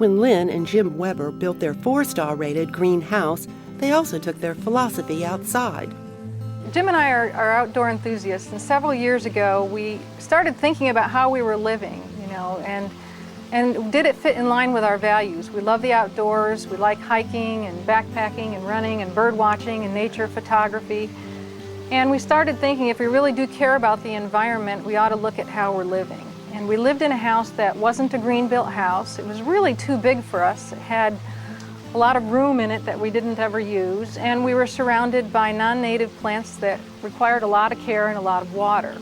When Lynne and Jim Weber built their 4-star rated green house, they also took their philosophy outside. Jim and I are outdoor enthusiasts, and several years ago we started thinking about how we were living, and did it fit in line with our values. We love the outdoors, we like hiking and backpacking and running and bird watching and nature photography. And we started thinking if we really do care about the environment, we ought to look at how we're living. And we lived in a house that wasn't a green-built house. It was really too big for us. It had a lot of room in it that we didn't ever use, and we were surrounded by non-native plants that required a lot of care and a lot of water.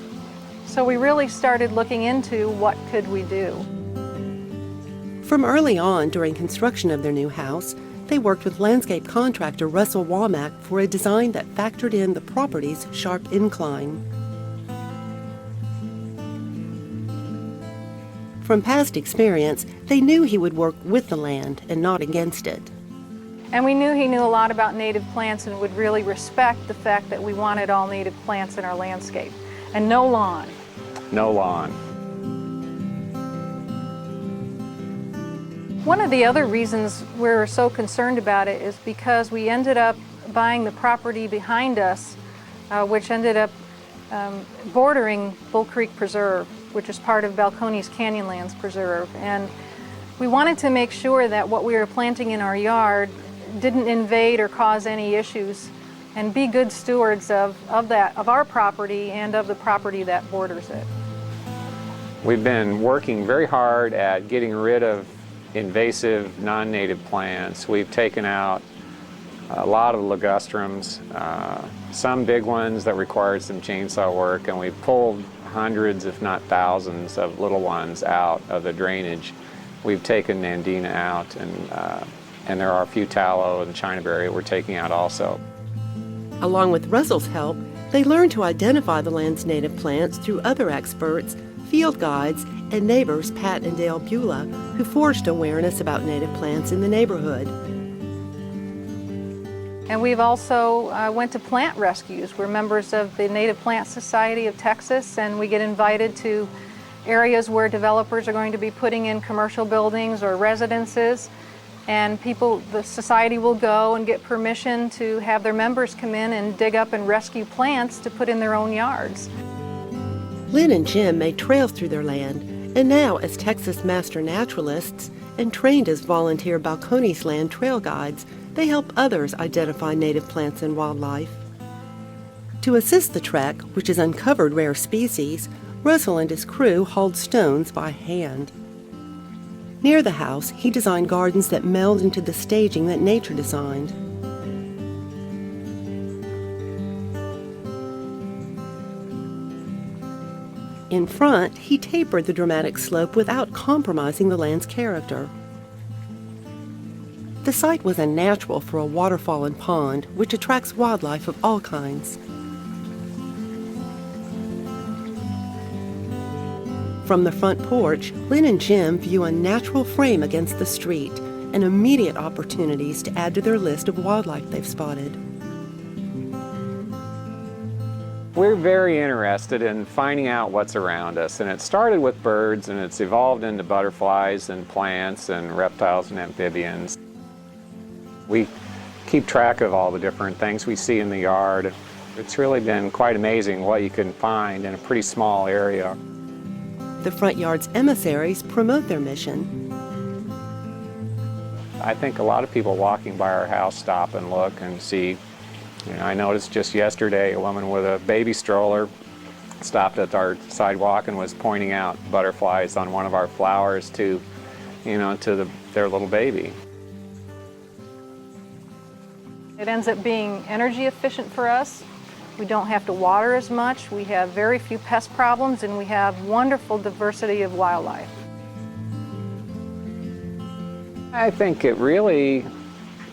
So we really started looking into what could we do. From early on during construction of their new house, they worked with landscape contractor Russell Womack for a design that factored in the property's sharp incline. From past experience, they knew he would work with the land and not against it. And we knew he knew a lot about native plants and would really respect the fact that we wanted all native plants in our landscape. And no lawn. No lawn. One of the other reasons we're so concerned about it is because we ended up buying the property behind us, which ended up bordering Bull Creek Preserve, which is part of Balcones Canyonlands Preserve. And we wanted to make sure that what we were planting in our yard didn't invade or cause any issues, and be good stewards of our property and of the property that borders it. We've been working very hard at getting rid of invasive non-native plants. We've taken out a lot of ligustrums, some big ones that required some chainsaw work, and we pulled hundreds, if not thousands, of little ones out of the drainage. We've taken Nandina out, and there are a few tallow and chinaberry we're taking out also. Along with Russell's help, they learned to identify the land's native plants through other experts, field guides, and neighbors Pat and Dale Beulah, who forged awareness about native plants in the neighborhood. And we've also went to plant rescues. We're members of the Native Plant Society of Texas, and we get invited to areas where developers are going to be putting in commercial buildings or residences, and the society will go and get permission to have their members come in and dig up and rescue plants to put in their own yards. Lynne and Jim made trails through their land, and now as Texas Master Naturalists and trained as volunteer Balcones Land trail guides, they help others identify native plants and wildlife. To assist the trek, which has uncovered rare species, Russell and his crew hauled stones by hand. Near the house, he designed gardens that meld into the staging that nature designed. In front, he tapered the dramatic slope without compromising the land's character. The site was unnatural for a waterfall and pond, which attracts wildlife of all kinds. From the front porch, Lynne and Jim view a natural frame against the street and immediate opportunities to add to their list of wildlife they've spotted. We're very interested in finding out what's around us, and it started with birds and it's evolved into butterflies and plants and reptiles and amphibians. We keep track of all the different things we see in the yard. It's really been quite amazing what you can find in a pretty small area. The front yard's emissaries promote their mission. I think a lot of people walking by our house stop and look and see. I noticed just yesterday a woman with a baby stroller stopped at our sidewalk and was pointing out butterflies on one of our flowers to their little baby. It ends up being energy efficient for us. We don't have to water as much. We have very few pest problems, and we have wonderful diversity of wildlife. I think it really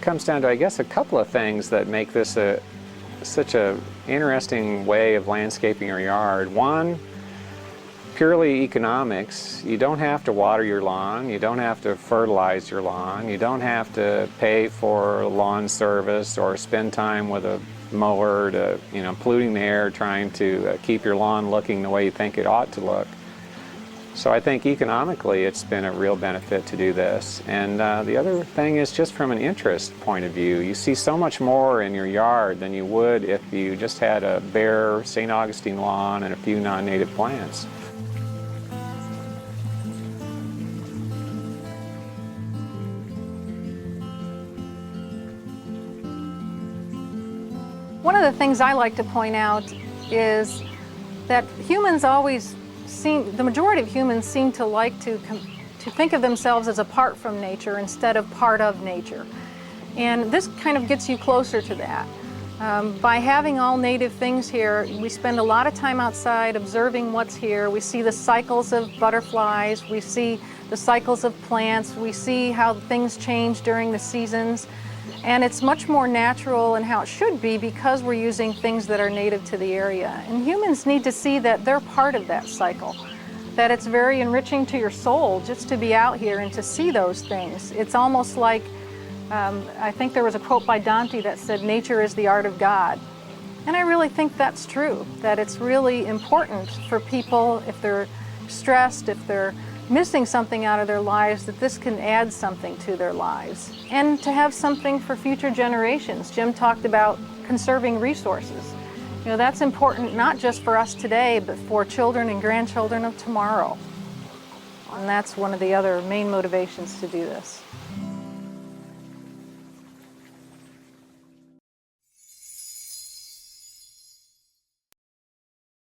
comes down to, a couple of things that make this such an interesting way of landscaping your yard. One, purely economics. You don't have to water your lawn, you don't have to fertilize your lawn, you don't have to pay for lawn service or spend time with a mower to, polluting the air, trying to keep your lawn looking the way you think it ought to look. So I think economically it's been a real benefit to do this. And the other thing is just from an interest point of view. You see so much more in your yard than you would if you just had a bare St. Augustine lawn and a few non-native plants. One of the things I like to point out is that the majority of humans seem to like to think of themselves as apart from nature instead of part of nature. And this kind of gets you closer to that. By having all native things here, we spend a lot of time outside observing what's here. We see the cycles of butterflies, we see the cycles of plants, we see how things change during the seasons. And it's much more natural and how it should be because we're using things that are native to the area. And humans need to see that they're part of that cycle, that it's very enriching to your soul just to be out here and to see those things. It's almost like, I think there was a quote by Dante that said, "Nature is the art of God." And I really think that's true, that it's really important for people, if they're stressed, if they're missing something out of their lives, that this can add something to their lives. And to have something for future generations. Jim talked about conserving resources. You know, that's important not just for us today, but for children and grandchildren of tomorrow. And that's one of the other main motivations to do this.